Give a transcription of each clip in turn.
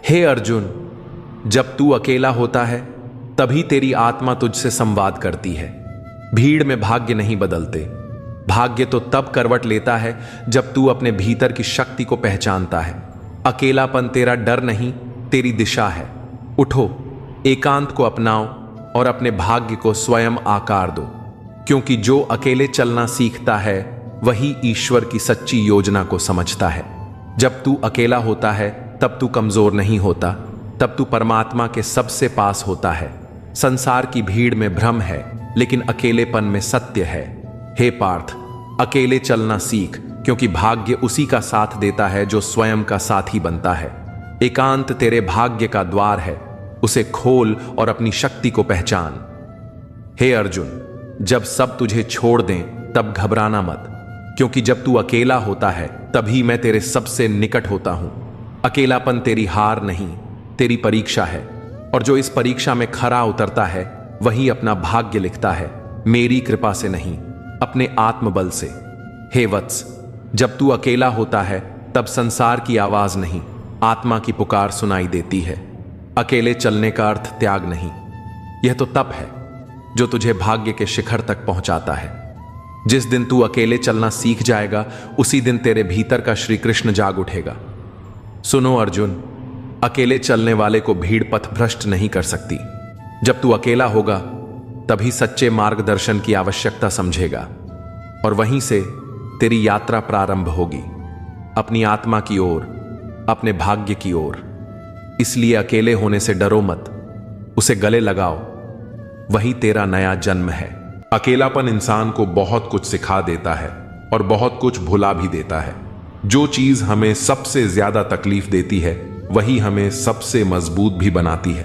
हे अर्जुन, जब तू अकेला होता है तभी तेरी आत्मा तुझसे संवाद करती है। भीड़ में भाग्य नहीं बदलते। भाग्य तो तब करवट लेता है जब तू अपने भीतर की शक्ति को पहचानता है। अकेलापन तेरा डर नहीं, तेरी दिशा है। उठो, एकांत को अपनाओ और अपने भाग्य को स्वयं आकार दो, क्योंकि जो अकेले चलना सीखता है वही ईश्वर की सच्ची योजना को समझता है। जब तू अकेला होता है तब तू कमजोर नहीं होता, तब तू परमात्मा के सबसे पास होता है। संसार की भीड़ में भ्रम है, लेकिन अकेलेपन में सत्य है। हे पार्थ, अकेले चलना सीख, क्योंकि भाग्य उसी का साथ देता है जो स्वयं का साथी बनता है। एकांत तेरे भाग्य का द्वार है, उसे खोल और अपनी शक्ति को पहचान। हे अर्जुन, जब सब तुझे छोड़ दें तब घबराना मत, क्योंकि जब तू अकेला होता है तभी मैं तेरे सबसे निकट होता हूं। अकेलापन तेरी हार नहीं, तेरी परीक्षा है, और जो इस परीक्षा में खरा उतरता है वही अपना भाग्य लिखता है, मेरी कृपा से नहीं, अपने आत्मबल से। हे वत्स, जब तू अकेला होता है तब संसार की आवाज नहीं, आत्मा की पुकार सुनाई देती है। अकेले चलने का अर्थ त्याग नहीं, यह तो तप है जो तुझे भाग्य के शिखर तक पहुंचाता है। जिस दिन तू अकेले चलना सीख जाएगा उसी दिन तेरे भीतर का श्री कृष्ण जाग उठेगा। सुनो अर्जुन, अकेले चलने वाले को भीड़ पथ भ्रष्ट नहीं कर सकती। जब तू अकेला होगा तभी सच्चे मार्गदर्शन की आवश्यकता समझेगा, और वहीं से तेरी यात्रा प्रारंभ होगी, अपनी आत्मा की ओर, अपने भाग्य की ओर। इसलिए अकेले होने से डरो मत, उसे गले लगाओ, वही तेरा नया जन्म है। अकेलापन इंसान को बहुत कुछ सिखा देता है और बहुत कुछ भुला भी देता है। जो चीज हमें सबसे ज्यादा तकलीफ देती है वही हमें सबसे मजबूत भी बनाती है।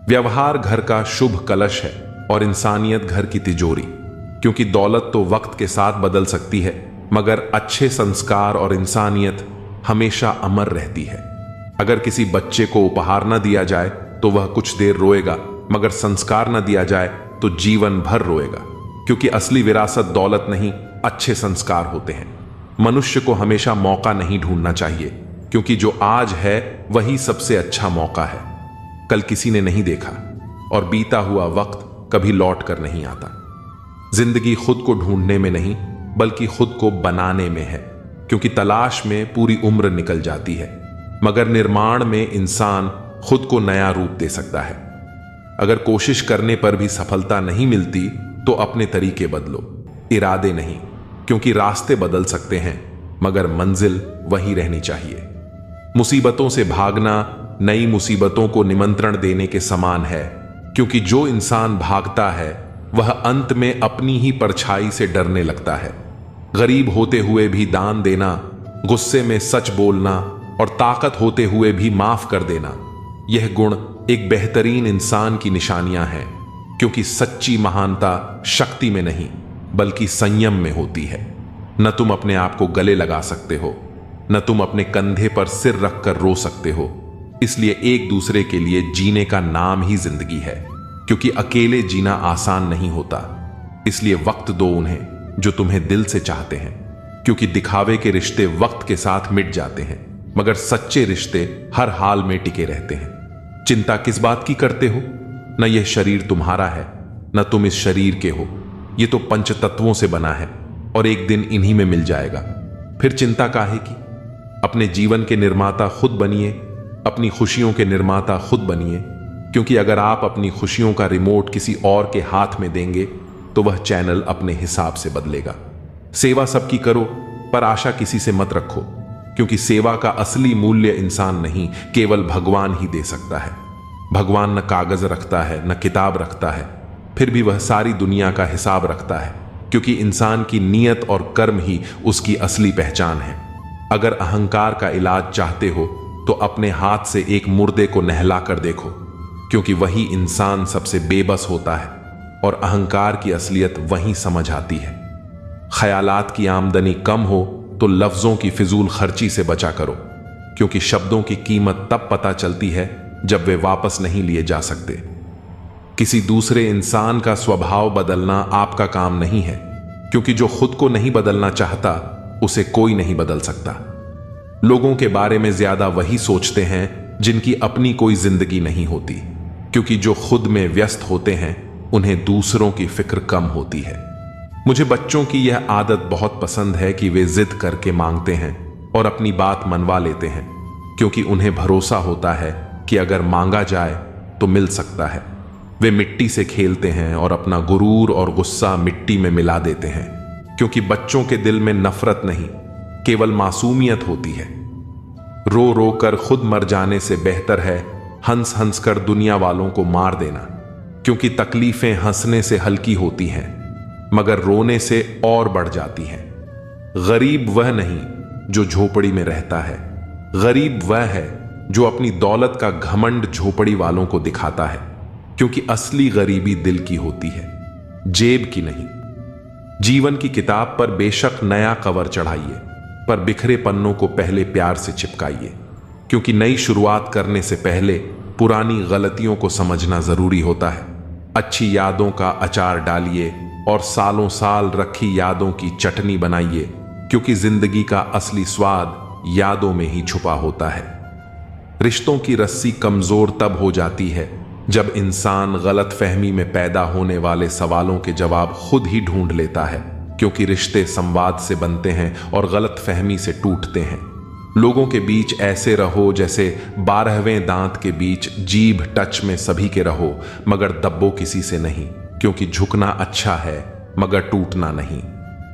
व्यवहार घर का शुभ कलश है और इंसानियत घर की तिजोरी, क्योंकि दौलत तो वक्त के साथ बदल सकती है, मगर अच्छे संस्कार और इंसानियत हमेशा अमर रहती है। अगर किसी बच्चे को उपहार न दिया जाए तो वह कुछ देर रोएगा, मगर संस्कार न दिया जाए तो जीवन भर रोएगा, क्योंकि असली विरासत दौलत नहीं, अच्छे संस्कार होते हैं। मनुष्य को हमेशा मौका नहीं ढूंढना चाहिए, क्योंकि जो आज है वही सबसे अच्छा मौका है। कल किसी ने नहीं देखा, और बीता हुआ वक्त कभी लौट कर नहीं आता। जिंदगी खुद को ढूंढने में नहीं, बल्कि खुद को बनाने में है, क्योंकि तलाश में पूरी उम्र निकल जाती है, मगर निर्माण में इंसान खुद को नया रूप दे सकता है। अगर कोशिश करने पर भी सफलता नहीं मिलती तो अपने तरीके बदलो, इरादे नहीं, क्योंकि रास्ते बदल सकते हैं मगर मंजिल वही रहनी चाहिए। मुसीबतों से भागना नई मुसीबतों को निमंत्रण देने के समान है, क्योंकि जो इंसान भागता है वह अंत में अपनी ही परछाई से डरने लगता है। गरीब होते हुए भी दान देना, गुस्से में सच बोलना और ताकत होते हुए भी माफ कर देना, यह गुण एक बेहतरीन इंसान की निशानियां हैं, क्योंकि सच्ची महानता शक्ति में नहीं बल्कि संयम में होती है। न तुम अपने आप को गले लगा सकते हो, न तुम अपने कंधे पर सिर रखकर रो सकते हो। इसलिए एक दूसरे के लिए जीने का नाम ही जिंदगी है, क्योंकि अकेले जीना आसान नहीं होता। इसलिए वक्त दो उन्हें जो तुम्हें दिल से चाहते हैं, क्योंकि दिखावे के रिश्ते वक्त के साथ मिट जाते हैं, मगर सच्चे रिश्ते हर हाल में टिके रहते हैं। चिंता किस बात की करते हो? न यह शरीर तुम्हारा है, न तुम इस शरीर के हो। यह तो पंच तत्वों से बना है और एक दिन इन्हीं में मिल जाएगा। फिर चिंता काहे की? अपने जीवन के निर्माता खुद बनिए, अपनी खुशियों के निर्माता खुद बनिए, क्योंकि अगर आप अपनी खुशियों का रिमोट किसी और के हाथ में देंगे तो वह चैनल अपने हिसाब से बदलेगा। सेवा सबकी करो, पर आशा किसी से मत रखो, क्योंकि सेवा का असली मूल्य इंसान नहीं, केवल भगवान ही दे सकता है। भगवान न कागज रखता है, न किताब रखता है, फिर भी वह सारी दुनिया का हिसाब रखता है, क्योंकि इंसान की नीयत और कर्म ही उसकी असली पहचान है। अगर अहंकार का इलाज चाहते हो तो अपने हाथ से एक मुर्दे को नहला कर देखो, क्योंकि वही इंसान सबसे बेबस होता है और अहंकार की असलियत वहीं समझ आती है। ख्यालात की आमदनी कम हो तो लफ्जों की फिजूल खर्ची से बचा करो, क्योंकि शब्दों की कीमत तब पता चलती है जब वे वापस नहीं लिए जा सकते। किसी दूसरे इंसान का स्वभाव बदलना आपका काम नहीं है, क्योंकि जो खुद को नहीं बदलना चाहता उसे कोई नहीं बदल सकता। लोगों के बारे में ज्यादा वही सोचते हैं जिनकी अपनी कोई जिंदगी नहीं होती, क्योंकि जो खुद में व्यस्त होते हैं उन्हें दूसरों की फिक्र कम होती है। मुझे बच्चों की यह आदत बहुत पसंद है कि वे जिद करके मांगते हैं और अपनी बात मनवा लेते हैं, क्योंकि उन्हें भरोसा होता है कि अगर मांगा जाए तो मिल सकता है। वे मिट्टी से खेलते हैं और अपना गुरूर और गुस्सा मिट्टी में मिला देते हैं, क्योंकि बच्चों के दिल में नफरत नहीं, केवल मासूमियत होती है। रो रो कर खुद मर जाने से बेहतर है हंस हंस कर दुनिया वालों को मार देना, क्योंकि तकलीफें हंसने से हल्की होती हैं मगर रोने से और बढ़ जाती हैं। गरीब वह नहीं जो झोपड़ी में रहता है, गरीब वह है जो अपनी दौलत का घमंड झोपड़ी वालों को दिखाता है, क्योंकि असली गरीबी दिल की होती है, जेब की नहीं। जीवन की किताब पर बेशक नया कवर चढ़ाइए, पर बिखरे पन्नों को पहले प्यार से चिपकाइए, क्योंकि नई शुरुआत करने से पहले पुरानी गलतियों को समझना जरूरी होता है। अच्छी यादों का अचार डालिए और सालों साल रखी यादों की चटनी बनाइए, क्योंकि जिंदगी का असली स्वाद यादों में ही छुपा होता है। रिश्तों की रस्सी कमजोर तब हो जाती है जब इंसान गलतफहमी में पैदा होने वाले सवालों के जवाब खुद ही ढूंढ लेता है, क्योंकि रिश्ते संवाद से बनते हैं और गलतफहमी से टूटते हैं। लोगों के बीच ऐसे रहो जैसे 12वें दांत के बीच जीभ टच में सभी के रहो, मगर दब्बो किसी से नहीं, क्योंकि झुकना अच्छा है मगर टूटना नहीं।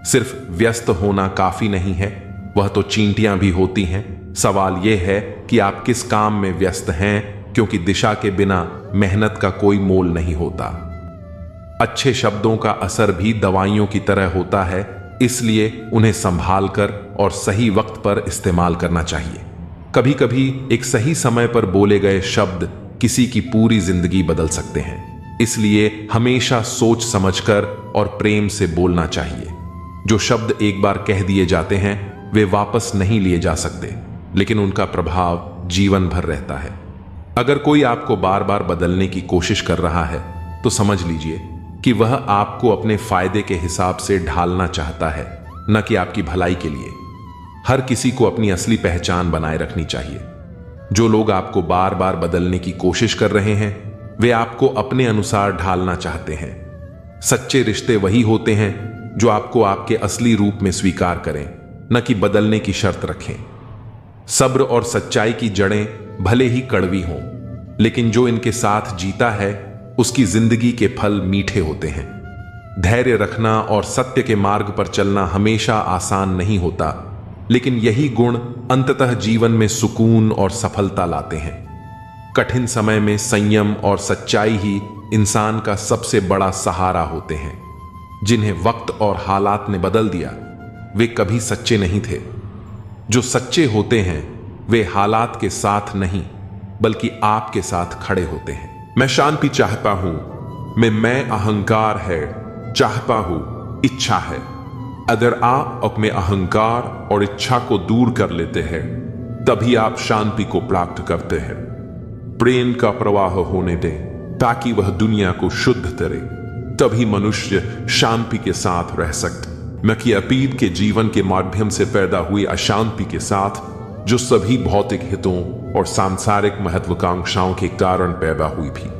सिर्फ व्यस्त होना काफी नहीं है, वह तो चींटियां भी होती हैं। सवाल यह है कि आप किस काम में व्यस्त हैं, क्योंकि दिशा के बिना मेहनत का कोई मोल नहीं होता। अच्छे शब्दों का असर भी दवाइयों की तरह होता है, इसलिए उन्हें संभाल कर और सही वक्त पर इस्तेमाल करना चाहिए। कभी कभी एक सही समय पर बोले गए शब्द किसी की पूरी जिंदगी बदल सकते हैं, इसलिए हमेशा सोच समझकर और प्रेम से बोलना चाहिए। जो शब्द एक बार कह दिए जाते हैं वे वापस नहीं लिए जा सकते, लेकिन उनका प्रभाव जीवन भर रहता है। अगर कोई आपको बार बार बदलने की कोशिश कर रहा है तो समझ लीजिए कि वह आपको अपने फायदे के हिसाब से ढालना चाहता है, न कि आपकी भलाई के लिए। हर किसी को अपनी असली पहचान बनाए रखनी चाहिए। जो लोग आपको बार बार बदलने की कोशिश कर रहे हैं वे आपको अपने अनुसार ढालना चाहते हैं। सच्चे रिश्ते वही होते हैं जो आपको आपके असली रूप में स्वीकार करें, न कि बदलने की शर्त रखें। सब्र और सच्चाई की जड़ें भले ही कड़वी हों, लेकिन जो इनके साथ जीता है उसकी जिंदगी के फल मीठे होते हैं। धैर्य रखना और सत्य के मार्ग पर चलना हमेशा आसान नहीं होता, लेकिन यही गुण अंततः जीवन में सुकून और सफलता लाते हैं। कठिन समय में संयम और सच्चाई ही इंसान का सबसे बड़ा सहारा होते हैं। जिन्हें वक्त और हालात ने बदल दिया वे कभी सच्चे नहीं थे। जो सच्चे होते हैं वे हालात के साथ नहीं बल्कि आपके साथ खड़े होते हैं। मैं शांति चाहता हूं, मैं अहंकार है, चाहता हूं इच्छा है। अगर आप अपने अहंकार और इच्छा को दूर कर लेते हैं तभी आप शांति को प्राप्त करते हैं। प्रेम का प्रवाह होने दें ताकि वह दुनिया को शुद्ध करे, तभी मनुष्य शांति के साथ रह सकता, न कि अतीत के जीवन के माध्यम से पैदा हुई अशांति के साथ, जो सभी भौतिक हितों और सांसारिक महत्वाकांक्षाओं के कारण पैदा हुई थी।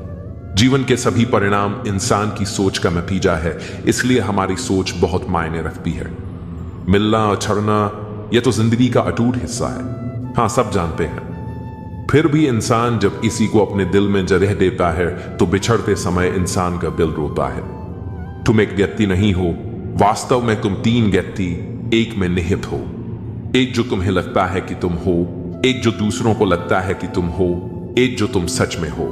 जीवन के सभी परिणाम इंसान की सोच का नतीजा है, इसलिए हमारी सोच बहुत मायने रखती है। मिलना और छड़ना यह तो जिंदगी का अटूट हिस्सा है, हाँ सब जानते हैं। फिर भी इंसान जब इसी को अपने दिल में जगह देता है तो बिछड़ते समय इंसान का दिल रोता है। तुम एक व्यक्ति नहीं हो, वास्तव में तुम 3 व्यक्ति एक में निहित हो। एक जो तुम्हें लगता है कि तुम हो, एक जो दूसरों को लगता है कि तुम हो, एक जो तुम सच में हो।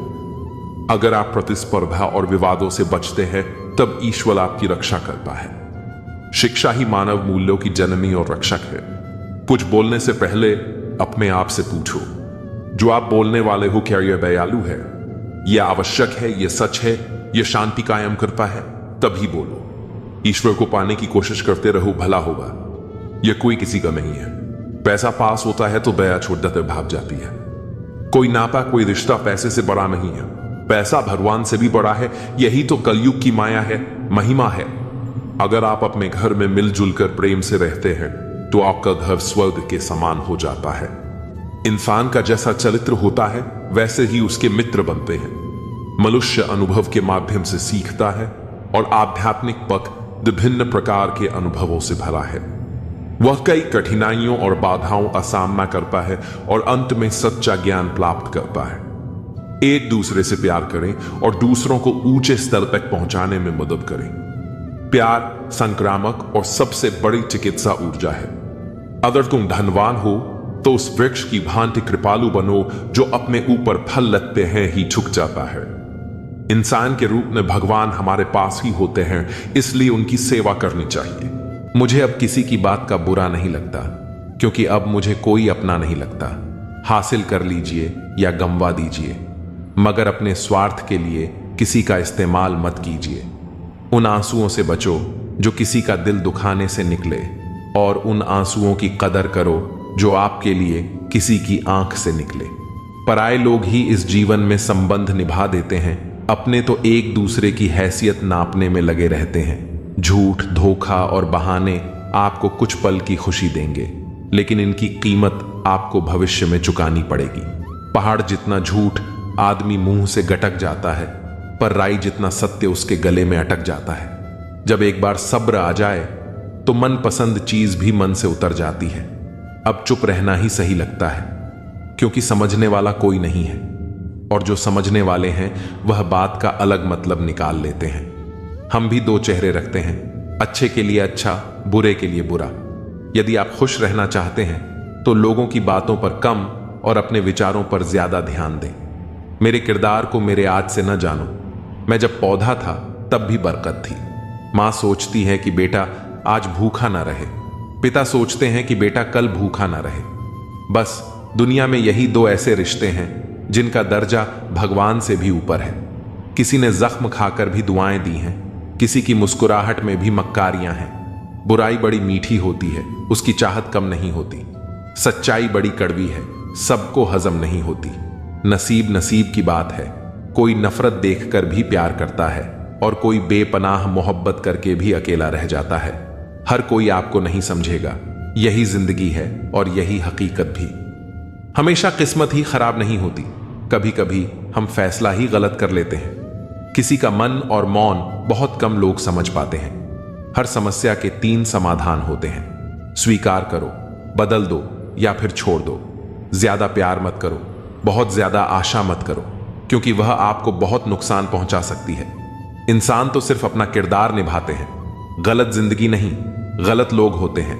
अगर आप प्रतिस्पर्धा और विवादों से बचते हैं तब ईश्वर आपकी रक्षा करता है। शिक्षा ही मानव मूल्यों की जननी और रक्षक है। कुछ बोलने से पहले अपने आप से पूछो, जो आप बोलने वाले हो क्या यह दयालु है, यह आवश्यक है, यह सच है, यह शांति कायम करता है, तभी बोलो। ईश्वर को पाने की कोशिश करते रहो, भला होगा। यह कोई किसी का नहीं है। पैसा पास होता है तो दया छोड़ते भाग जाती है। कोई नाता कोई रिश्ता पैसे से बड़ा नहीं है, पैसा भगवान से भी बड़ा है। यही तो कलयुग की माया है, महिमा है। अगर आप अपने घर में मिलजुल कर प्रेम से रहते हैं तो आपका घर स्वर्ग के समान हो जाता है। इंसान का जैसा चरित्र होता है वैसे ही उसके मित्र बनते हैं। मनुष्य अनुभव के माध्यम से सीखता है और आध्यात्मिक पथ विभिन्न प्रकार के अनुभवों से भरा है। वह कई कठिनाइयों और बाधाओं का सामना करता है और अंत में सच्चा ज्ञान प्राप्त करता है। एक दूसरे से प्यार करें और दूसरों को ऊंचे स्तर तक पहुंचाने में मदद करें। प्यार संक्रामक और सबसे बड़ी चिकित्सा ऊर्जा है। अगर तुम धनवान हो तो उस वृक्ष की भांति कृपालु बनो जो अपने ऊपर फल लगते हैं ही झुक जाता है। इंसान के रूप में भगवान हमारे पास ही होते हैं, इसलिए उनकी सेवा करनी चाहिए। मुझे अब किसी की बात का बुरा नहीं लगता, क्योंकि अब मुझे कोई अपना नहीं लगता। हासिल कर लीजिए या गंवा दीजिए, मगर अपने स्वार्थ के लिए किसी का इस्तेमाल मत कीजिए। उन आंसुओं से बचो जो किसी का दिल दुखाने से निकले, और उन आंसुओं की कदर करो जो आपके लिए किसी की आंख से निकले। पराये लोग ही इस जीवन में संबंध निभा देते हैं, अपने तो एक दूसरे की हैसियत नापने में लगे रहते हैं। झूठ, धोखा और बहाने आपको कुछ पल की खुशी देंगे, लेकिन इनकी कीमत आपको भविष्य में चुकानी पड़ेगी। पहाड़ जितना झूठ आदमी मुंह से गटक जाता है, पर राई जितना सत्य उसके गले में अटक जाता है। जब एक बार सब्र आ जाए तो मनपसंद चीज भी मन से उतर जाती है। अब चुप रहना ही सही लगता है, क्योंकि समझने वाला कोई नहीं है, और जो समझने वाले हैं वह बात का अलग मतलब निकाल लेते हैं। हम भी दो चेहरे रखते हैं, अच्छे के लिए अच्छा, बुरे के लिए बुरा। यदि आप खुश रहना चाहते हैं तो लोगों की बातों पर कम और अपने विचारों पर ज्यादा ध्यान दें। मेरे किरदार को मेरे आज से न जानो। मैं जब पौधा था तब भी बरकत थी। मां सोचती है कि बेटा आज भूखा ना रहे, पिता सोचते हैं कि बेटा कल भूखा ना रहे। बस दुनिया में यही दो ऐसे रिश्ते हैं जिनका दर्जा भगवान से भी ऊपर है। किसी ने जख्म खाकर भी दुआएं दी हैं, किसी की मुस्कुराहट में भी मक्कारियां हैं। बुराई बड़ी मीठी होती है, उसकी चाहत कम नहीं होती। सच्चाई बड़ी कड़वी है, सबको हजम नहीं होती। नसीब नसीब की बात है। कोई नफरत देखकर भी प्यार करता है, और कोई बेपनाह मोहब्बत करके भी अकेला रह जाता है। हर कोई आपको नहीं समझेगा, यही जिंदगी है और यही हकीकत भी। हमेशा किस्मत ही खराब नहीं होती, कभी कभी हम फैसला ही गलत कर लेते हैं। किसी का मन और मौन बहुत कम लोग समझ पाते हैं। हर समस्या के 3 समाधान होते हैं। स्वीकार करो, बदल दो या फिर छोड़ दो। ज्यादा प्यार मत करो, बहुत ज्यादा आशा मत करो, क्योंकि वह आपको बहुत नुकसान पहुंचा सकती है। इंसान तो सिर्फ अपना किरदार निभाते हैं। गलत जिंदगी नहीं, गलत लोग होते हैं।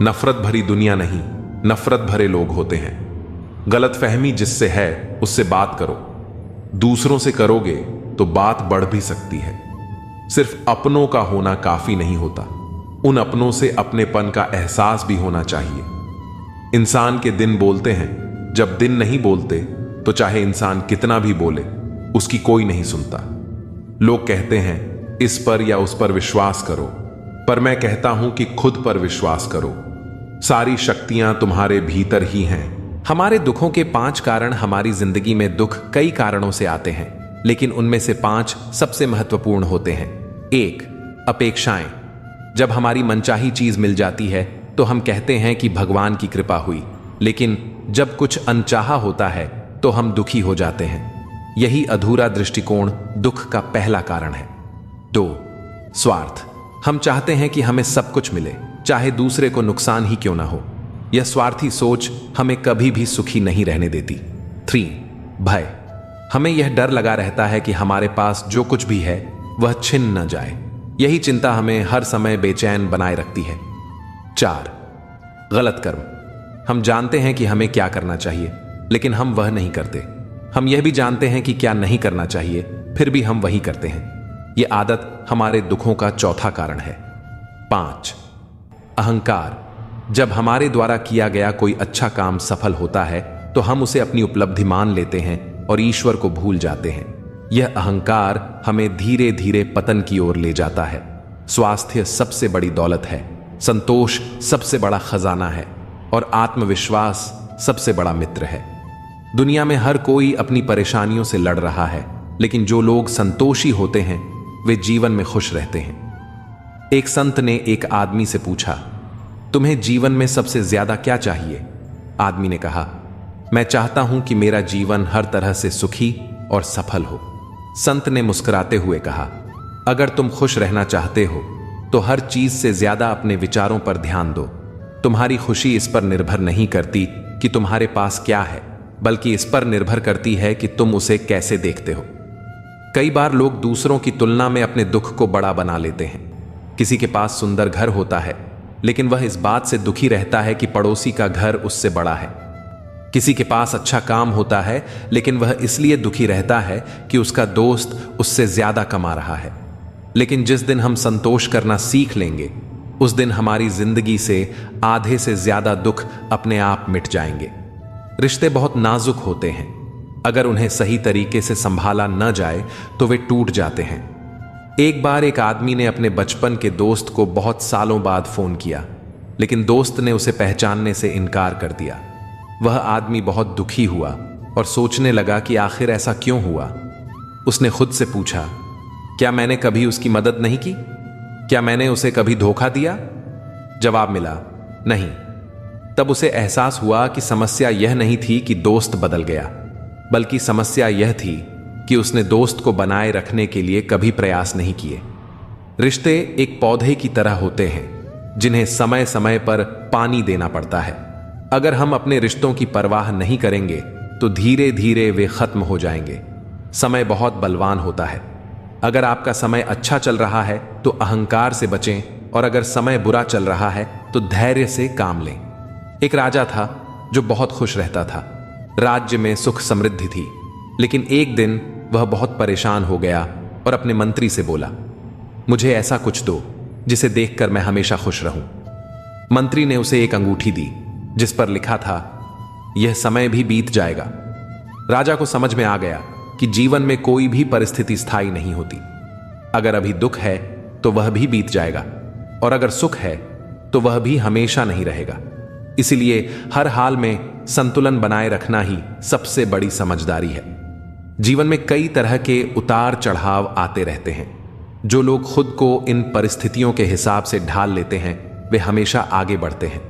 नफरत भरी दुनिया नहीं, नफरत भरे लोग होते हैं। गलत फहमी जिससे है उससे बात करो। दूसरों से करोगे तो बात बढ़ भी सकती है। सिर्फ अपनों का होना काफी नहीं होता, उन अपनों से अपनेपन का एहसास भी होना चाहिए। इंसान के दिन बोलते हैं, जब दिन नहीं बोलते तो चाहे इंसान कितना भी बोले उसकी कोई नहीं सुनता। लोग कहते हैं इस पर या उस पर विश्वास करो, पर मैं कहता हूं कि खुद पर विश्वास करो। सारी शक्तियां तुम्हारे भीतर ही हैं। हमारे दुखों के 5 कारण। हमारी जिंदगी में दुख कई कारणों से आते हैं, लेकिन उनमें से 5 सबसे महत्वपूर्ण होते हैं। 1. अपेक्षाएं। जब हमारी मनचाही चीज मिल जाती है तो हम कहते हैं कि भगवान की कृपा हुई, लेकिन जब कुछ अनचाहा होता है तो हम दुखी हो जाते हैं। यही अधूरा दृष्टिकोण दुख का पहला कारण है। 2. स्वार्थ। हम चाहते हैं कि हमें सब कुछ मिले, चाहे दूसरे को नुकसान ही क्यों ना हो। यह स्वार्थी सोच हमें कभी भी सुखी नहीं रहने देती। 3. भय। हमें यह डर लगा रहता है कि हमारे पास जो कुछ भी है वह छिन न जाए। यही चिंता हमें हर समय बेचैन बनाए रखती है। 4. गलत कर्म। हम जानते हैं कि हमें क्या करना चाहिए, लेकिन हम वह नहीं करते। हम यह भी जानते हैं कि क्या नहीं करना चाहिए, फिर भी हम वही करते हैं। यह आदत हमारे दुखों का चौथा कारण है। 5. अहंकार। जब हमारे द्वारा किया गया कोई अच्छा काम सफल होता है तो हम उसे अपनी उपलब्धि मान लेते हैं और ईश्वर को भूल जाते हैं। यह अहंकार हमें धीरे धीरे पतन की ओर ले जाता है। स्वास्थ्य सबसे बड़ी दौलत है, संतोष सबसे बड़ा खजाना है, और आत्मविश्वास सबसे बड़ा मित्र है। दुनिया में हर कोई अपनी परेशानियों से लड़ रहा है, लेकिन जो लोग संतोषी होते हैं वे जीवन में खुश रहते हैं। एक संत ने एक आदमी से पूछा, तुम्हें जीवन में सबसे ज्यादा क्या चाहिए? आदमी ने कहा, मैं चाहता हूं कि मेरा जीवन हर तरह से सुखी और सफल हो। संत ने मुस्कुराते हुए कहा, अगर तुम खुश रहना चाहते हो तो हर चीज से ज्यादा अपने विचारों पर ध्यान दो। तुम्हारी खुशी इस पर निर्भर नहीं करती कि तुम्हारे पास क्या है, बल्कि इस पर निर्भर करती है कि तुम उसे कैसे देखते हो। कई बार लोग दूसरों की तुलना में अपने दुख को बड़ा बना लेते हैं। किसी के पास सुंदर घर होता है, लेकिन वह इस बात से दुखी रहता है कि पड़ोसी का घर उससे बड़ा है। किसी के पास अच्छा काम होता है, लेकिन वह इसलिए दुखी रहता है कि उसका दोस्त उससे ज्यादा कमा रहा है। लेकिन जिस दिन हम संतोष करना सीख लेंगे, उस दिन हमारी जिंदगी से आधे से ज्यादा दुख अपने आप मिट जाएंगे। रिश्ते बहुत नाजुक होते हैं। अगर उन्हें सही तरीके से संभाला न जाए तो वे टूट जाते हैं। एक बार एक आदमी ने अपने बचपन के दोस्त को बहुत सालों बाद फोन किया, लेकिन दोस्त ने उसे पहचानने से इनकार कर दिया। वह आदमी बहुत दुखी हुआ और सोचने लगा कि आखिर ऐसा क्यों हुआ। उसने खुद से पूछा, क्या मैंने कभी उसकी मदद नहीं की? क्या मैंने उसे कभी धोखा दिया? जवाब मिला, नहीं। तब उसे एहसास हुआ कि समस्या यह नहीं थी कि दोस्त बदल गया, बल्कि समस्या यह थी कि उसने दोस्त को बनाए रखने के लिए कभी प्रयास नहीं किए। रिश्ते एक पौधे की तरह होते हैं, जिन्हें समय समय पर पानी देना पड़ता है। अगर हम अपने रिश्तों की परवाह नहीं करेंगे तो धीरे धीरे वे खत्म हो जाएंगे। समय बहुत बलवान होता है। अगर आपका समय अच्छा चल रहा है तो अहंकार से बचें, और अगर समय बुरा चल रहा है तो धैर्य से काम लें। एक राजा था जो बहुत खुश रहता था। राज्य में सुख समृद्धि थी, लेकिन एक दिन वह बहुत परेशान हो गया और अपने मंत्री से बोला, मुझे ऐसा कुछ दो जिसे देखकर मैं हमेशा खुश रहूं। मंत्री ने उसे एक अंगूठी दी जिस पर लिखा था, यह समय भी बीत जाएगा। राजा को समझ में आ गया कि जीवन में कोई भी परिस्थिति स्थायी नहीं होती। अगर अभी दुख है तो वह भी बीत जाएगा, और अगर सुख है तो वह भी हमेशा नहीं रहेगा। इसलिए हर हाल में संतुलन बनाए रखना ही सबसे बड़ी समझदारी है। जीवन में कई तरह के उतार चढ़ाव आते रहते हैं। जो लोग खुद को इन परिस्थितियों के हिसाब से ढाल लेते हैं, वे हमेशा आगे बढ़ते हैं।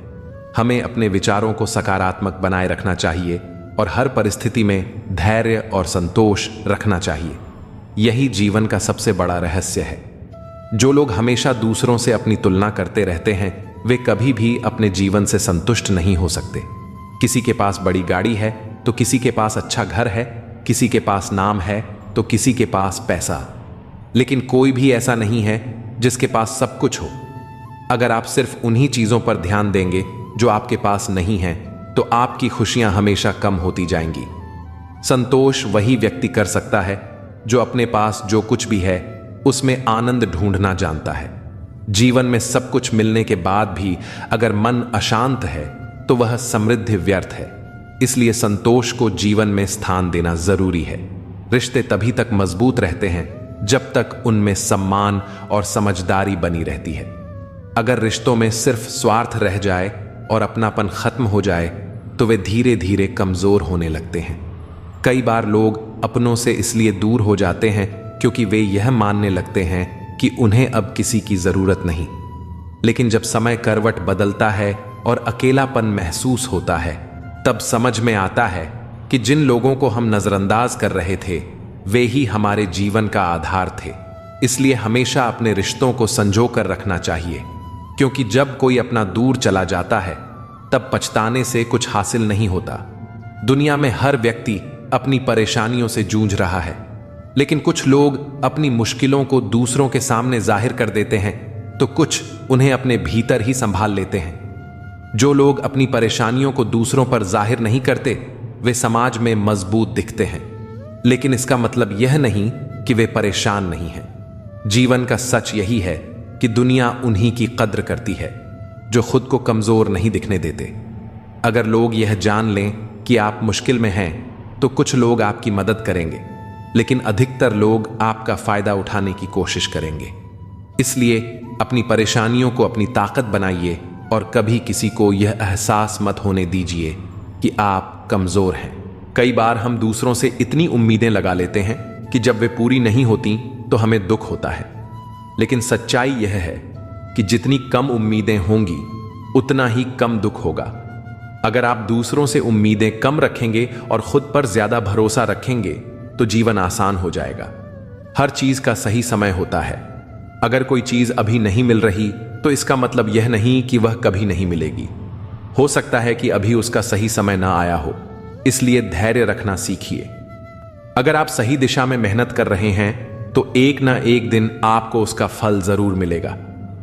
हमें अपने विचारों को सकारात्मक बनाए रखना चाहिए और हर परिस्थिति में धैर्य और संतोष रखना चाहिए। यही जीवन का सबसे बड़ा रहस्य है। जो लोग हमेशा दूसरों से अपनी तुलना करते रहते हैं, वे कभी भी अपने जीवन से संतुष्ट नहीं हो सकते। किसी के पास बड़ी गाड़ी है तो किसी के पास अच्छा घर है, किसी के पास नाम है तो किसी के पास पैसा, लेकिन कोई भी ऐसा नहीं है जिसके पास सब कुछ हो। अगर आप सिर्फ उन्हीं चीजों पर ध्यान देंगे जो आपके पास नहीं है, तो आपकी खुशियां हमेशा कम होती जाएंगी। संतोष वही व्यक्ति कर सकता है जो अपने पास जो कुछ भी है उसमें आनंद ढूंढना जानता है। जीवन में सब कुछ मिलने के बाद भी अगर मन अशांत है तो वह समृद्धि व्यर्थ है। इसलिए संतोष को जीवन में स्थान देना जरूरी है। रिश्ते तभी तक मजबूत रहते हैं जब तक उनमें सम्मान और समझदारी बनी रहती है। अगर रिश्तों में सिर्फ स्वार्थ रह जाए और अपनापन खत्म हो जाए तो वे धीरे धीरे कमजोर होने लगते हैं। कई बार लोग अपनों से इसलिए दूर हो जाते हैं क्योंकि वे यह मानने लगते हैं कि उन्हें अब किसी की जरूरत नहीं। लेकिन जब समय करवट बदलता है और अकेलापन महसूस होता है, तब समझ में आता है कि जिन लोगों को हम नजरअंदाज कर रहे थे, वे ही हमारे जीवन का आधार थे। इसलिए हमेशा अपने रिश्तों को संजो कर रखना चाहिए, क्योंकि जब कोई अपना दूर चला जाता है तब पछताने से कुछ हासिल नहीं होता। दुनिया में हर व्यक्ति अपनी परेशानियों से जूझ रहा है, लेकिन कुछ लोग अपनी मुश्किलों को दूसरों के सामने जाहिर कर देते हैं तो कुछ उन्हें अपने भीतर ही संभाल लेते हैं। जो लोग अपनी परेशानियों को दूसरों पर जाहिर नहीं करते, वे समाज में मजबूत दिखते हैं, लेकिन इसका मतलब यह नहीं कि वे परेशान नहीं हैं। जीवन का सच यही है कि दुनिया उन्हीं की कद्र करती है जो खुद को कमजोर नहीं दिखने देते। अगर लोग यह जान लें कि आप मुश्किल में हैं तो कुछ लोग आपकी मदद करेंगे, लेकिन अधिकतर लोग आपका फायदा उठाने की कोशिश करेंगे। इसलिए अपनी परेशानियों को अपनी ताकत बनाइए और कभी किसी को यह एहसास मत होने दीजिए कि आप कमजोर हैं। कई बार हम दूसरों से इतनी उम्मीदें लगा लेते हैं कि जब वे पूरी नहीं होती तो हमें दुख होता है, लेकिन सच्चाई यह है कि जितनी कम उम्मीदें होंगी उतना ही कम दुख होगा। अगर आप दूसरों से उम्मीदें कम रखेंगे और खुद पर ज्यादा भरोसा रखेंगे तो जीवन आसान हो जाएगा। हर चीज का सही समय होता है। अगर कोई चीज अभी नहीं मिल रही तो इसका मतलब यह नहीं कि वह कभी नहीं मिलेगी। हो सकता है कि अभी उसका सही समय ना आया हो, इसलिए धैर्य रखना सीखिए। अगर आप सही दिशा में मेहनत कर रहे हैं तो एक ना एक दिन आपको उसका फल जरूर मिलेगा।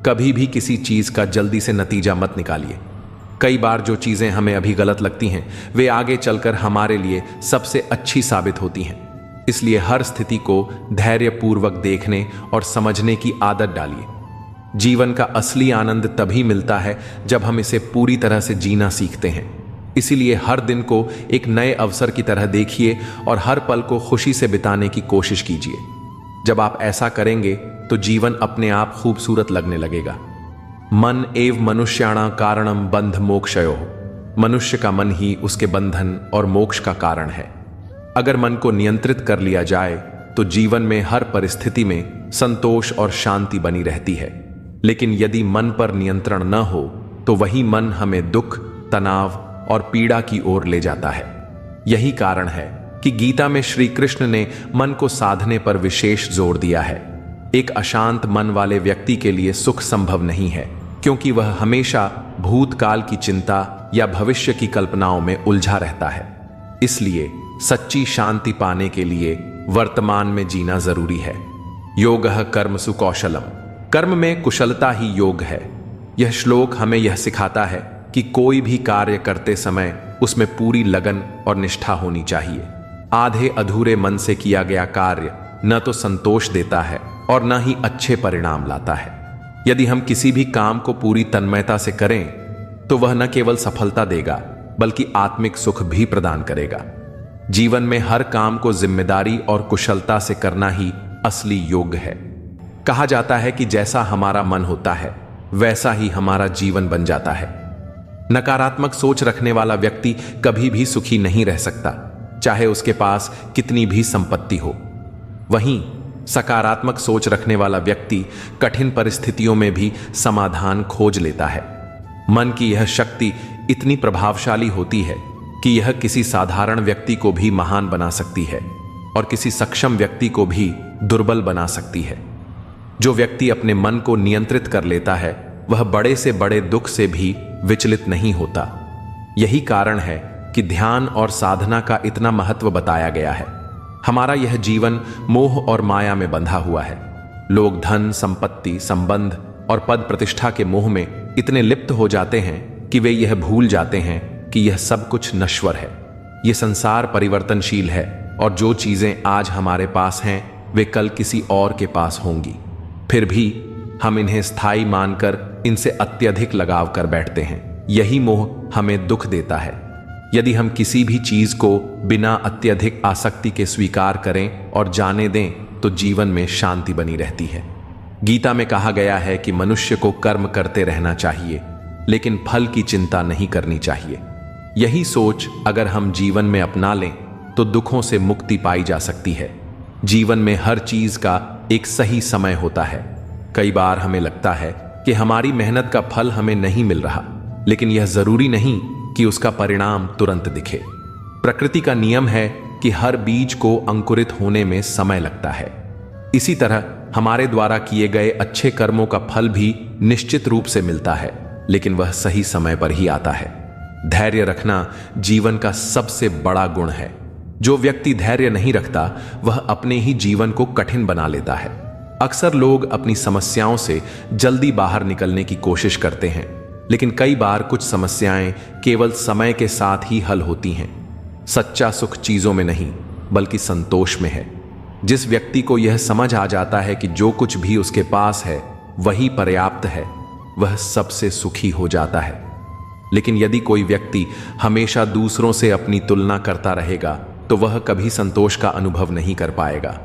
कभी भी किसी चीज का जल्दी से नतीजा मत निकालिए। कई बार जो चीजें हमें अभी गलत लगती हैं वे आगे चलकर हमारे लिए सबसे अच्छी साबित होती हैं। इसलिए हर स्थिति को धैर्यपूर्वक देखने और समझने की आदत डालिए। जीवन का असली आनंद तभी मिलता है जब हम इसे पूरी तरह से जीना सीखते हैं। इसीलिए हर दिन को एक नए अवसर की तरह देखिए और हर पल को खुशी से बिताने की कोशिश कीजिए। जब आप ऐसा करेंगे तो जीवन अपने आप खूबसूरत लगने लगेगा। मन एव मनुष्याणां कारणम बंध मोक्षयोः। मनुष्य का मन ही उसके बंधन और मोक्ष का कारण है। अगर मन को नियंत्रित कर लिया जाए तो जीवन में हर परिस्थिति में संतोष और शांति बनी रहती है। लेकिन यदि मन पर नियंत्रण न हो तो वही मन हमें दुख, तनाव और पीड़ा की ओर ले जाता है। यही कारण है कि गीता में श्री कृष्ण ने मन को साधने पर विशेष जोर दिया है। एक अशांत मन वाले व्यक्ति के लिए सुख संभव नहीं है, क्योंकि वह हमेशा भूतकाल की चिंता या भविष्य की कल्पनाओं में उलझा रहता है। इसलिए सच्ची शांति पाने के लिए वर्तमान में जीना जरूरी है। योगः कर्मसु कौशलम। कर्म में कुशलता ही योग है। यह श्लोक हमें यह सिखाता है कि कोई भी कार्य करते समय उसमें पूरी लगन और निष्ठा होनी चाहिए। आधे अधूरे मन से किया गया कार्य न तो संतोष देता है और न ही अच्छे परिणाम लाता है। यदि हम किसी भी काम को पूरी तन्मयता से करें तो वह न केवल सफलता देगा बल्कि आत्मिक सुख भी प्रदान करेगा। जीवन में हर काम को जिम्मेदारी और कुशलता से करना ही असली योग है। कहा जाता है कि जैसा हमारा मन होता है वैसा ही हमारा जीवन बन जाता है। नकारात्मक सोच रखने वाला व्यक्ति कभी भी सुखी नहीं रह सकता, चाहे उसके पास कितनी भी संपत्ति हो। वहीं सकारात्मक सोच रखने वाला व्यक्ति कठिन परिस्थितियों में भी समाधान खोज लेता है। मन की यह शक्ति इतनी प्रभावशाली होती है कि यह किसी साधारण व्यक्ति को भी महान बना सकती है और किसी सक्षम व्यक्ति को भी दुर्बल बना सकती है। जो व्यक्ति अपने मन को नियंत्रित कर लेता है वह बड़े से बड़े दुख से भी विचलित नहीं होता। यही कारण है कि ध्यान और साधना का इतना महत्व बताया गया है। हमारा यह जीवन मोह और माया में बंधा हुआ है। लोग धन, संपत्ति, संबंध और पद प्रतिष्ठा के मोह में इतने लिप्त हो जाते हैं कि वे यह भूल जाते हैं कि यह सब कुछ नश्वर है। यह संसार परिवर्तनशील है और जो चीजें आज हमारे पास हैं वे कल किसी और के पास होंगी। फिर भी हम इन्हें स्थायी मानकर इनसे अत्यधिक लगाव कर बैठते हैं। यही मोह हमें दुख देता है। यदि हम किसी भी चीज को बिना अत्यधिक आसक्ति के स्वीकार करें और जाने दें तो जीवन में शांति बनी रहती है। गीता में कहा गया है कि मनुष्य को कर्म करते रहना चाहिए, लेकिन फल की चिंता नहीं करनी चाहिए। यही सोच अगर हम जीवन में अपना लें तो दुखों से मुक्ति पाई जा सकती है। जीवन में हर चीज का एक सही समय होता है। कई बार हमें लगता है कि हमारी मेहनत का फल हमें नहीं मिल रहा, लेकिन यह जरूरी नहीं कि उसका परिणाम तुरंत दिखे। प्रकृति का नियम है कि हर बीज को अंकुरित होने में समय लगता है। इसी तरह हमारे द्वारा किए गए अच्छे कर्मों का फल भी निश्चित रूप से मिलता है, लेकिन वह सही समय पर ही आता है। धैर्य रखना जीवन का सबसे बड़ा गुण है। जो व्यक्ति धैर्य नहीं रखता वह अपने ही जीवन को कठिन बना लेता है। अक्सर लोग अपनी समस्याओं से जल्दी बाहर निकलने की कोशिश करते हैं, लेकिन कई बार कुछ समस्याएं केवल समय के साथ ही हल होती हैं। सच्चा सुख चीजों में नहीं बल्कि संतोष में है। जिस व्यक्ति को यह समझ आ जाता है कि जो कुछ भी उसके पास है वही पर्याप्त है, वह सबसे सुखी हो जाता है। लेकिन यदि कोई व्यक्ति हमेशा दूसरों से अपनी तुलना करता रहेगा तो वह कभी संतोष का अनुभव नहीं कर पाएगा।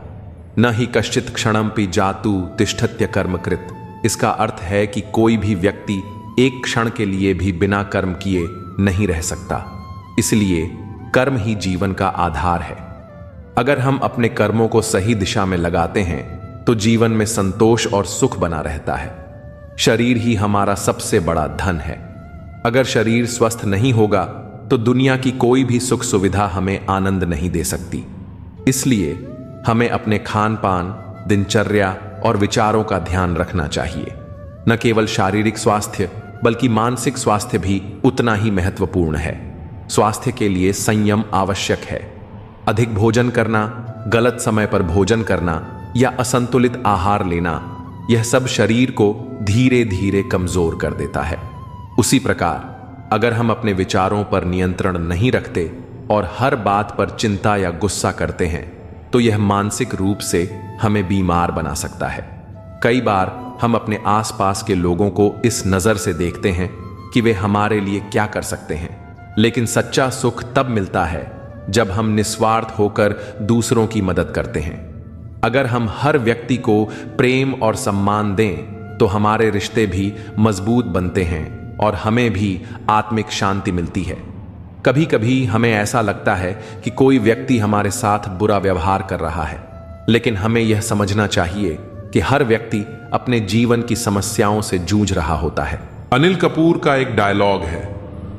न ही कश्चित क्षणमपि जातु तिष्ठत्य कर्मकृत। इसका अर्थ है कि कोई भी व्यक्ति एक क्षण के लिए भी बिना कर्म किए नहीं रह सकता। इसलिए कर्म ही जीवन का आधार है। अगर हम अपने कर्मों को सही दिशा में लगाते हैं तो जीवन में संतोष और सुख बना रहता है। शरीर ही हमारा सबसे बड़ा धन है। अगर शरीर स्वस्थ नहीं होगा तो दुनिया की कोई भी सुख सुविधा हमें आनंद नहीं दे सकती। इसलिए हमें अपने खान पान, दिनचर्या और विचारों का ध्यान रखना चाहिए। न केवल शारीरिक स्वास्थ्य बल्कि मानसिक स्वास्थ्य भी उतना ही महत्वपूर्ण है। स्वास्थ्य के लिए संयम आवश्यक है। अधिक भोजन करना, गलत समय पर भोजन करना या असंतुलित आहार लेना, यह सब शरीर को धीरे धीरे कमजोर कर देता है। उसी प्रकार अगर हम अपने विचारों पर नियंत्रण नहीं रखते और हर बात पर चिंता या गुस्सा करते हैं तो यह मानसिक रूप से हमें बीमार बना सकता है। कई बार हम अपने आसपास के लोगों को इस नज़र से देखते हैं कि वे हमारे लिए क्या कर सकते हैं, लेकिन सच्चा सुख तब मिलता है जब हम निस्वार्थ होकर दूसरों की मदद करते हैं। अगर हम हर व्यक्ति को प्रेम और सम्मान दें तो हमारे रिश्ते भी मजबूत बनते हैं और हमें भी आत्मिक शांति मिलती है। कभी कभी हमें ऐसा लगता है कि कोई व्यक्ति हमारे साथ बुरा व्यवहार कर रहा है, लेकिन हमें यह समझना चाहिए कि हर व्यक्ति अपने जीवन की समस्याओं से जूझ रहा होता है। अनिल कपूर का एक डायलॉग है,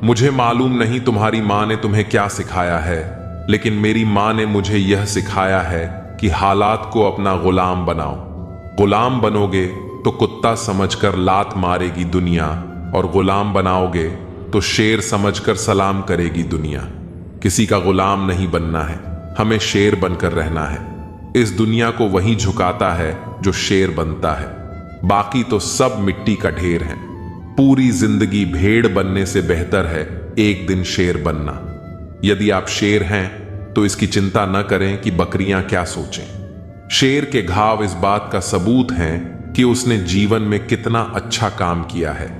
मुझे मालूम नहीं तुम्हारी माँ ने तुम्हें क्या सिखाया है, लेकिन मेरी माँ ने मुझे यह सिखाया है कि हालात को अपना गुलाम बनाओ। गुलाम बनोगे तो कुत्ता समझकर लात मारेगी दुनिया, और गुलाम बनाओगे तो शेर समझकर सलाम करेगी दुनिया। किसी का गुलाम नहीं बनना है, हमें शेर बनकर रहना है। इस दुनिया को वही झुकाता है जो शेर बनता है, बाकी तो सब मिट्टी का ढेर है। पूरी जिंदगी भेड़ बनने से बेहतर है एक दिन शेर बनना। यदि आप शेर हैं तो इसकी चिंता न करें कि बकरियां क्या सोचें। शेर के घाव इस बात का सबूत हैं कि उसने जीवन में कितना अच्छा काम किया है।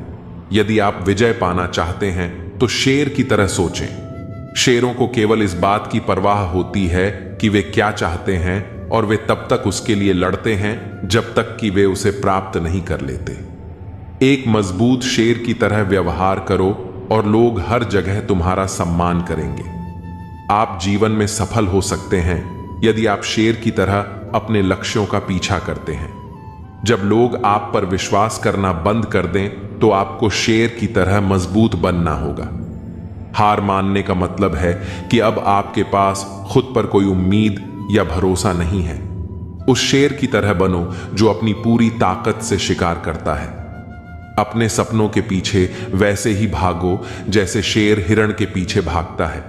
यदि आप विजय पाना चाहते हैं तो शेर की तरह सोचें। शेरों को केवल इस बात की परवाह होती है कि वे क्या चाहते हैं, और वे तब तक उसके लिए लड़ते हैं जब तक कि वे उसे प्राप्त नहीं कर लेते। एक मजबूत शेर की तरह व्यवहार करो और लोग हर जगह तुम्हारा सम्मान करेंगे। आप जीवन में सफल हो सकते हैं यदि आप शेर की तरह अपने लक्ष्यों का पीछा करते हैं। जब लोग आप पर विश्वास करना बंद कर दें तो आपको शेर की तरह मजबूत बनना होगा। हार मानने का मतलब है कि अब आपके पास खुद पर कोई उम्मीद या भरोसा नहीं है। उस शेर की तरह बनो जो अपनी पूरी ताकत से शिकार करता है। अपने सपनों के पीछे वैसे ही भागो जैसे शेर हिरण के पीछे भागता है।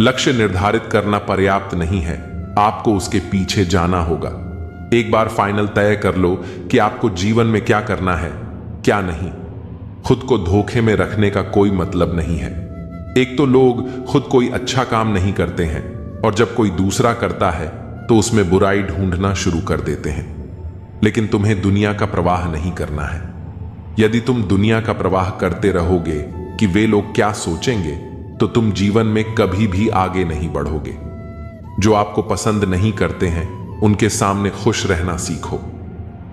लक्ष्य निर्धारित करना पर्याप्त नहीं है, आपको उसके पीछे जाना होगा। एक बार फाइनल तय कर लो कि आपको जीवन में क्या करना है, क्या नहीं। खुद को धोखे में रखने का कोई मतलब नहीं है। एक तो लोग खुद कोई अच्छा काम नहीं करते हैं, और जब कोई दूसरा करता है तो उसमें बुराई ढूंढना शुरू कर देते हैं। लेकिन तुम्हें दुनिया का प्रवाह नहीं करना है। यदि तुम दुनिया का प्रवाह करते रहोगे कि वे लोग क्या सोचेंगे, तो तुम जीवन में कभी भी आगे नहीं बढ़ोगे। जो आपको पसंद नहीं करते हैं उनके सामने खुश रहना सीखो।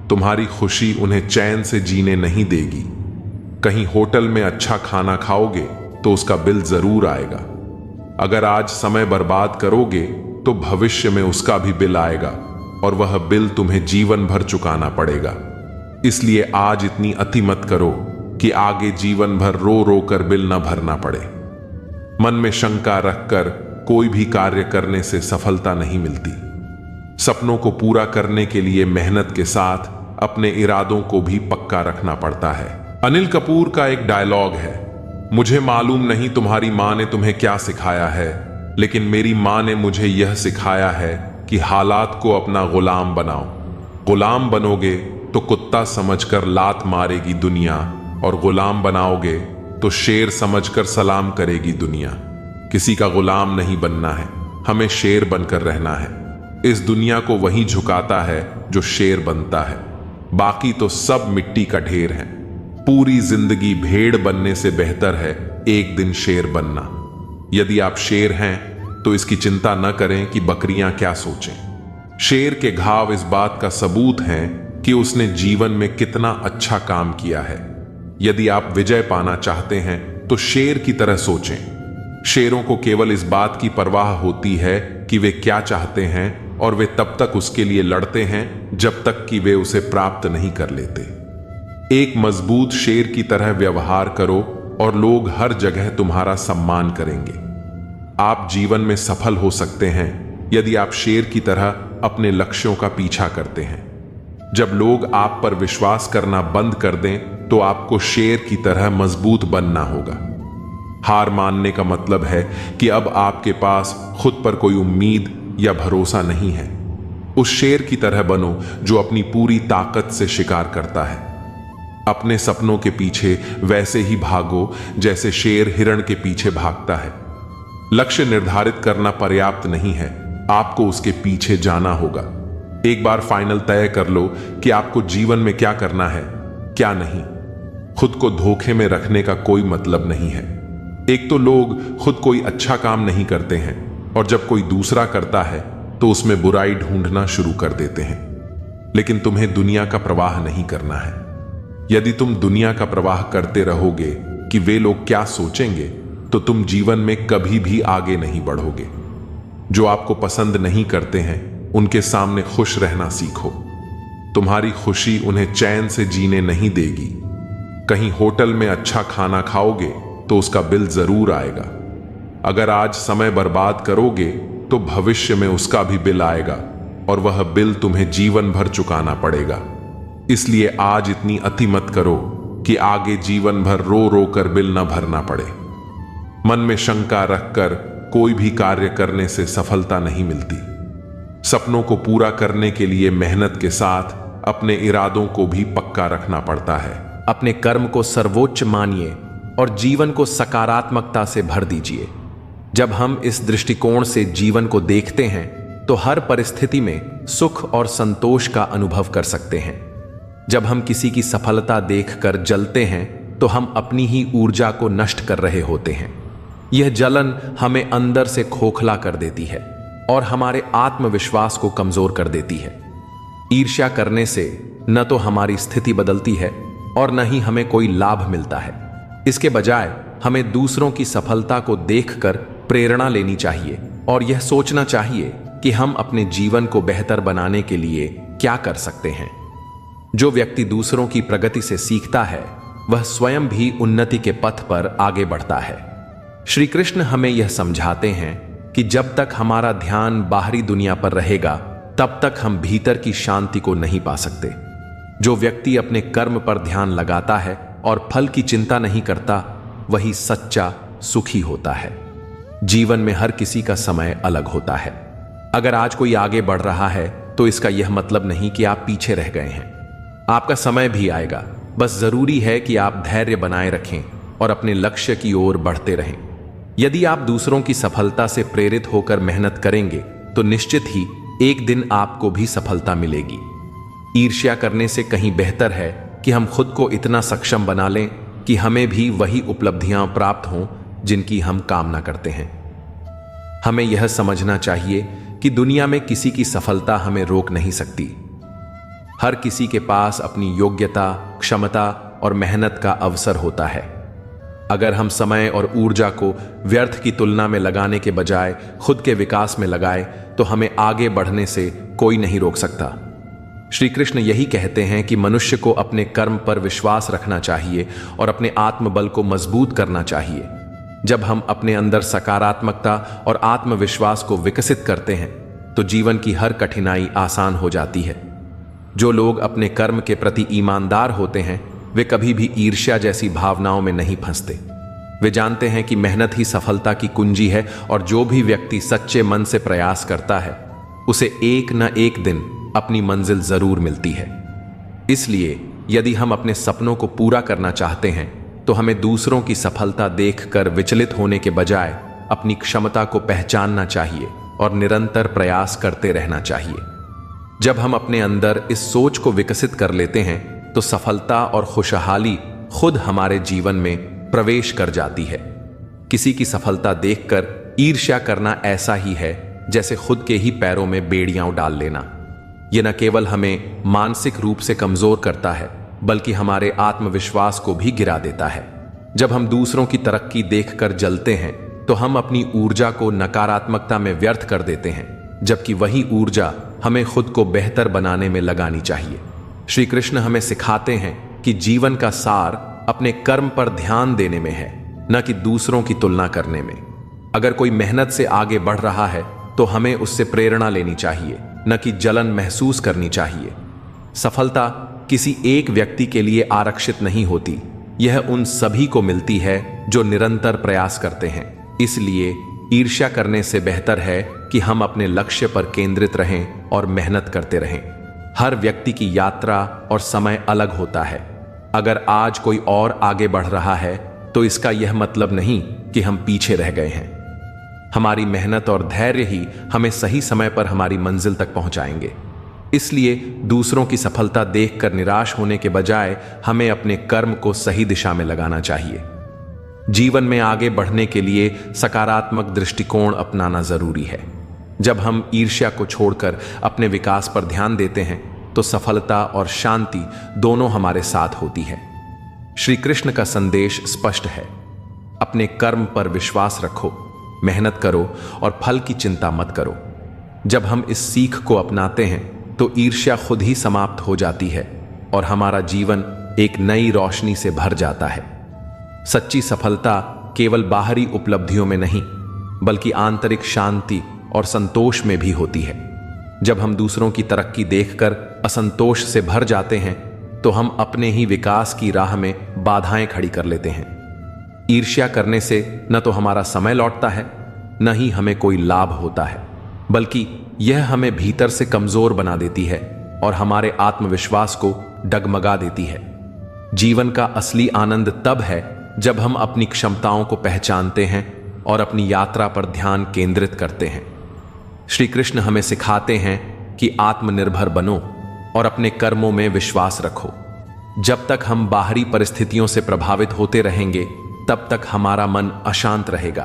तुम्हारी खुशी उन्हें चैन से जीने नहीं देगी। कहीं होटल में अच्छा खाना खाओगे तो उसका बिल जरूर आएगा। अगर आज समय बर्बाद करोगे तो भविष्य में उसका भी बिल आएगा, और वह बिल तुम्हें जीवन भर चुकाना पड़ेगा। इसलिए आज इतनी अति मत करो कि आगे जीवन भर रो रो कर बिल न भरना पड़े। मन में शंका रखकर कोई भी कार्य करने से सफलता नहीं मिलती। सपनों को पूरा करने के लिए मेहनत के साथ अपने इरादों को भी पक्का रखना पड़ता है। अनिल कपूर का एक डायलॉग है, मुझे मालूम नहीं तुम्हारी माँ ने तुम्हें क्या सिखाया है, लेकिन मेरी माँ ने मुझे यह सिखाया है कि हालात को अपना गुलाम बनाओ। गुलाम बनोगे तो कुत्ता समझकर लात मारेगी दुनिया, और गुलाम बनाओगे तो शेर समझकर सलाम करेगी दुनिया। किसी का गुलाम नहीं बनना है, हमें शेर बनकर रहना है। इस दुनिया को वही झुकाता है जो शेर बनता है, बाकी तो सब मिट्टी का ढेर है। पूरी जिंदगी भेड़ बनने से बेहतर है एक दिन शेर बनना। यदि आप शेर हैं तो इसकी चिंता न करें कि बकरियां क्या सोचें। शेर के घाव इस बात का सबूत हैं कि उसने जीवन में कितना अच्छा काम किया है। यदि आप विजय पाना चाहते हैं तो शेर की तरह सोचें। शेरों को केवल इस बात की परवाह होती है कि वे क्या चाहते हैं, और वे तब तक उसके लिए लड़ते हैं जब तक कि वे उसे प्राप्त नहीं कर लेते। एक मजबूत शेर की तरह व्यवहार करो और लोग हर जगह तुम्हारा सम्मान करेंगे। आप जीवन में सफल हो सकते हैं यदि आप शेर की तरह अपने लक्ष्यों का पीछा करते हैं। जब लोग आप पर विश्वास करना बंद कर दें तो आपको शेर की तरह मजबूत बनना होगा। हार मानने का मतलब है कि अब आपके पास खुद पर कोई उम्मीद या भरोसा नहीं है। उस शेर की तरह बनो जो अपनी पूरी ताकत से शिकार करता है। अपने सपनों के पीछे वैसे ही भागो जैसे शेर हिरण के पीछे भागता है। लक्ष्य निर्धारित करना पर्याप्त नहीं है, आपको उसके पीछे जाना होगा। एक बार फाइनल तय कर लो कि आपको जीवन में क्या करना है, क्या नहीं। खुद को धोखे में रखने का कोई मतलब नहीं है। एक तो लोग खुद कोई अच्छा काम नहीं करते हैं और जब कोई दूसरा करता है तो उसमें बुराई ढूंढना शुरू कर देते हैं। लेकिन तुम्हें दुनिया का प्रवाह नहीं करना है। यदि तुम दुनिया का प्रवाह करते रहोगे कि वे लोग क्या सोचेंगे, तो तुम जीवन में कभी भी आगे नहीं बढ़ोगे। जो आपको पसंद नहीं करते हैं उनके सामने खुश रहना सीखो। तुम्हारी खुशी उन्हें चैन से जीने नहीं देगी। कहीं होटल में अच्छा खाना खाओगे तो उसका बिल जरूर आएगा। अगर आज समय बर्बाद करोगे तो भविष्य में उसका भी बिल आएगा और वह बिल तुम्हें जीवन भर चुकाना पड़ेगा। इसलिए आज इतनी अति मत करो कि आगे जीवन भर रो रो कर बिल न भरना पड़े। मन में शंका रखकर कोई भी कार्य करने से सफलता नहीं मिलती। सपनों को पूरा करने के लिए मेहनत के साथ अपने इरादों को भी पक्का रखना पड़ता है। अपने कर्म को सर्वोच्च मानिए और जीवन को सकारात्मकता से भर दीजिए। जब हम इस दृष्टिकोण से जीवन को देखते हैं तो हर परिस्थिति में सुख और संतोष का अनुभव कर सकते हैं। जब हम किसी की सफलता देखकर जलते हैं तो हम अपनी ही ऊर्जा को नष्ट कर रहे होते हैं। यह जलन हमें अंदर से खोखला कर देती है और हमारे आत्मविश्वास को कमजोर कर देती है। ईर्ष्या करने से न तो हमारी स्थिति बदलती है और न ही हमें कोई लाभ मिलता है। इसके बजाय हमें दूसरों की सफलता को देखकर प्रेरणा लेनी चाहिए और यह सोचना चाहिए कि हम अपने जीवन को बेहतर बनाने के लिए क्या कर सकते हैं। जो व्यक्ति दूसरों की प्रगति से सीखता है वह स्वयं भी उन्नति के पथ पर आगे बढ़ता है। श्री कृष्ण हमें यह समझाते हैं कि जब तक हमारा ध्यान बाहरी दुनिया पर रहेगा तब तक हम भीतर की शांति को नहीं पा सकते। जो व्यक्ति अपने कर्म पर ध्यान लगाता है और फल की चिंता नहीं करता वही सच्चा सुखी होता है। जीवन में हर किसी का समय अलग होता है। अगर आज कोई आगे बढ़ रहा है तो इसका यह मतलब नहीं कि आप पीछे रह गए हैं। आपका समय भी आएगा, बस जरूरी है कि आप धैर्य बनाए रखें और अपने लक्ष्य की ओर बढ़ते रहें। यदि आप दूसरों की सफलता से प्रेरित होकर मेहनत करेंगे तो निश्चित ही एक दिन आपको भी सफलता मिलेगी। ईर्ष्या करने से कहीं बेहतर है कि हम खुद को इतना सक्षम बना लें कि हमें भी वही उपलब्धियां प्राप्त हों जिनकी हम कामना करते हैं। हमें यह समझना चाहिए कि दुनिया में किसी की सफलता हमें रोक नहीं सकती। हर किसी के पास अपनी योग्यता, क्षमता और मेहनत का अवसर होता है। अगर हम समय और ऊर्जा को व्यर्थ की तुलना में लगाने के बजाय खुद के विकास में लगाए तो हमें आगे बढ़ने से कोई नहीं रोक सकता। श्री कृष्ण यही कहते हैं कि मनुष्य को अपने कर्म पर विश्वास रखना चाहिए और अपने आत्मबल को मजबूत करना चाहिए। जब हम अपने अंदर सकारात्मकता और आत्मविश्वास को विकसित करते हैं तो जीवन की हर कठिनाई आसान हो जाती है। जो लोग अपने कर्म के प्रति ईमानदार होते हैं वे कभी भी ईर्ष्या जैसी भावनाओं में नहीं फंसते। वे जानते हैं कि मेहनत ही सफलता की कुंजी है और जो भी व्यक्ति सच्चे मन से प्रयास करता है उसे एक न एक दिन अपनी मंजिल जरूर मिलती है। इसलिए यदि हम अपने सपनों को पूरा करना चाहते हैं तो हमें दूसरों की सफलता देखकर विचलित होने के बजाय अपनी क्षमता को पहचानना चाहिए और निरंतर प्रयास करते रहना चाहिए। जब हम अपने अंदर इस सोच को विकसित कर लेते हैं तो सफलता और खुशहाली खुद हमारे जीवन में प्रवेश कर जाती है। किसी की सफलता देखकर ईर्ष्या करना ऐसा ही है जैसे खुद के ही पैरों में बेड़ियां डाल लेना। यह न केवल हमें मानसिक रूप से कमजोर करता है बल्कि हमारे आत्मविश्वास को भी गिरा देता है। जब हम दूसरों की तरक्की देखकर जलते हैं तो हम अपनी ऊर्जा को नकारात्मकता में व्यर्थ कर देते हैं, जबकि वही ऊर्जा हमें खुद को बेहतर बनाने में लगानी चाहिए। श्री कृष्ण हमें सिखाते हैं कि जीवन का सार अपने कर्म पर ध्यान देने में है, न कि दूसरों की तुलना करने में। अगर कोई मेहनत से आगे बढ़ रहा है तो हमें उससे प्रेरणा लेनी चाहिए, न कि जलन महसूस करनी चाहिए। सफलता किसी एक व्यक्ति के लिए आरक्षित नहीं होती, यह उन सभी को मिलती है जो निरंतर प्रयास करते हैं। इसलिए ईर्ष्या करने से बेहतर है कि हम अपने लक्ष्य पर केंद्रित रहें और मेहनत करते रहें। हर व्यक्ति की यात्रा और समय अलग होता है। अगर आज कोई और आगे बढ़ रहा है तो इसका यह मतलब नहीं कि हम पीछे रह गए हैं। हमारी मेहनत और धैर्य ही हमें सही समय पर हमारी मंजिल तक पहुंचाएंगे। इसलिए दूसरों की सफलता देखकर निराश होने के बजाय हमें अपने कर्म को सही दिशा में लगाना चाहिए। जीवन में आगे बढ़ने के लिए सकारात्मक दृष्टिकोण अपनाना जरूरी है। जब हम ईर्ष्या को छोड़कर अपने विकास पर ध्यान देते हैं तो सफलता और शांति दोनों हमारे साथ होती है। श्री कृष्ण का संदेश स्पष्ट है, अपने कर्म पर विश्वास रखो, मेहनत करो और फल की चिंता मत करो। जब हम इस सीख को अपनाते हैं तो ईर्ष्या खुद ही समाप्त हो जाती है और हमारा जीवन एक नई रोशनी से भर जाता है। सच्ची सफलता केवल बाहरी उपलब्धियों में नहीं, बल्कि आंतरिक शांति और संतोष में भी होती है। जब हम दूसरों की तरक्की देखकर असंतोष से भर जाते हैं तो हम अपने ही विकास की राह में बाधाएं खड़ी कर लेते हैं। ईर्ष्या करने से न तो हमारा समय लौटता है, न ही हमें कोई लाभ होता है, बल्कि यह हमें भीतर से कमजोर बना देती है और हमारे आत्मविश्वास को डगमगा देती है। जीवन का असली आनंद तब है जब हम अपनी क्षमताओं को पहचानते हैं और अपनी यात्रा पर ध्यान केंद्रित करते हैं। श्री कृष्ण हमें सिखाते हैं कि आत्मनिर्भर बनो और अपने कर्मों में विश्वास रखो। जब तक हम बाहरी परिस्थितियों से प्रभावित होते रहेंगे तब तक हमारा मन अशांत रहेगा।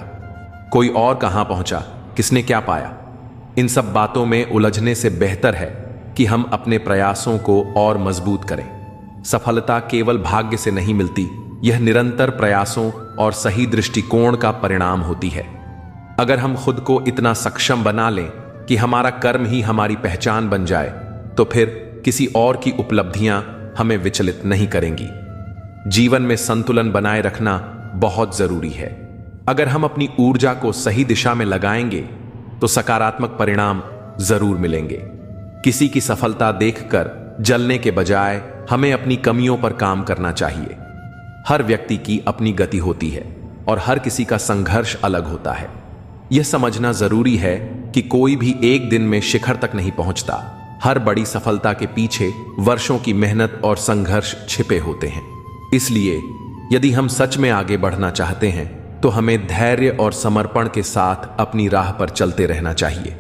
कोई और कहां पहुंचा, किसने क्या पाया, इन सब बातों में उलझने से बेहतर है कि हम अपने प्रयासों को और मजबूत करें। सफलता केवल भाग्य से नहीं मिलती, यह निरंतर प्रयासों और सही दृष्टिकोण का परिणाम होती है। अगर हम खुद को इतना सक्षम बना लें कि हमारा कर्म ही हमारी पहचान बन जाए तो फिर किसी और की उपलब्धियां हमें विचलित नहीं करेंगी। जीवन में संतुलन बनाए रखना बहुत जरूरी है। अगर हम अपनी ऊर्जा को सही दिशा में लगाएंगे तो सकारात्मक परिणाम जरूर मिलेंगे। किसी की सफलता देखकर जलने के बजाय हमें अपनी कमियों पर काम करना चाहिए। हर व्यक्ति की अपनी गति होती है और हर किसी का संघर्ष अलग होता है। यह समझना जरूरी है कि कोई भी एक दिन में शिखर तक नहीं पहुंचता। हर बड़ी सफलता के पीछे वर्षों की मेहनत और संघर्ष छिपे होते हैं। इसलिए यदि हम सच में आगे बढ़ना चाहते हैं तो हमें धैर्य और समर्पण के साथ अपनी राह पर चलते रहना चाहिए।